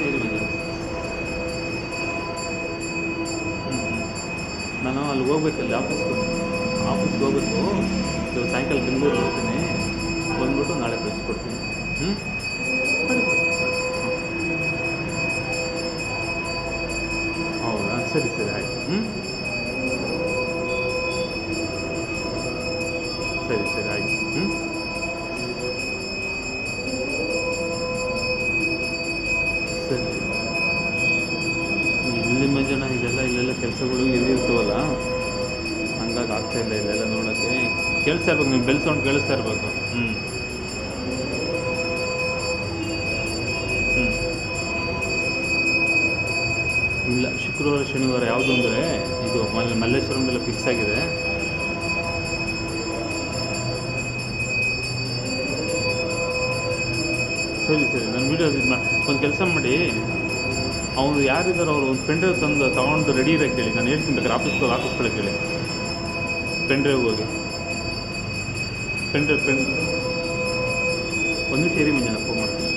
ಇರಿ ಮಂಜು. ನಾನು ಅಲ್ಲಿ ಹೋಗ್ಬೇಕಲ್ಲಿ ಆಫೀಸ್ಗೆ ಹೋಗ್ಬೇಕು. ಇವತ್ತು ಸಾಯಂಕಾಲ ಬೆಂಗಳೂರು ಬರ್ತೀನಿ. ಬಂದ್ಬಿಟ್ಟು ನಾಳೆ ಕಳಿಸ್ಕೊಡ್ತೀನಿ. ಹ್ಞೂ ಹೌದಾ, ಸರಿ ಸರಿ ಆಯಿತು. ಸರಿ ಸರಿ ಆಯಿತು. ಸರಿ. ಇಲ್ಲಿ ಮಂಜಣ್ಣ ಇದೆಲ್ಲ ಇಲ್ಲೆಲ್ಲ ಕೆಲಸಗಳು ಇರ್ತಾವಲ್ಲ, ಹಂಗಾಗಿ ಆಗ್ತಾಯಿಲ್ಲ ಇಲ್ಲೆಲ್ಲ ನೋಡೋಕ್ಕೆ. ಕೇಳಿಸ್ತಾ ಇರ್ಬೇಕು, ನೀವು ಬೆಲ್ ಸೌಂಡ್ ಕೇಳಿಸ್ತಾ ಇರಬೇಕು. ಹ್ಞೂ ಹ್ಞೂ ಇಲ್ಲ, ಶುಕ್ರವಾರ ಶನಿವಾರ ಯಾವುದು ಅಂದರೆ ಇದು ಮಲ್ಲೇಶ್ವರಂದೆಲ್ಲ ಫಿಕ್ಸ್ ಆಗಿದೆ. ಸರಿ ಸರಿ, ನಾನು ವೀಡಿಯೋ ಒಂದು ಕೆಲಸ ಮಾಡಿ, ಅವ್ರು ಯಾರಿದ್ದಾರೆ ಅವರು ಒಂದು ಪೆನ್ ಡ್ರೈವ್ ತೊಗೊಂಡು ರೆಡಿ ಇರೋಕ್ಕೆ ಹೇಳಿ. ನಾನು ಹೇಳ್ತೀನಿ ಬೇಕಾದ್ರೆ ಆಫೀಸ್ಗಳಿಗೆ ಹೇಳಿ. ಪೆನ್ ಡ್ರೈವ್ ಹೋಗಿ ಪೆನ್ ಒಂದು ನಿಮಿಷ ಇರಿ ಮಂಜಣ್ಣ, ಫೋನ್ ಮಾಡ್ತೀನಿ.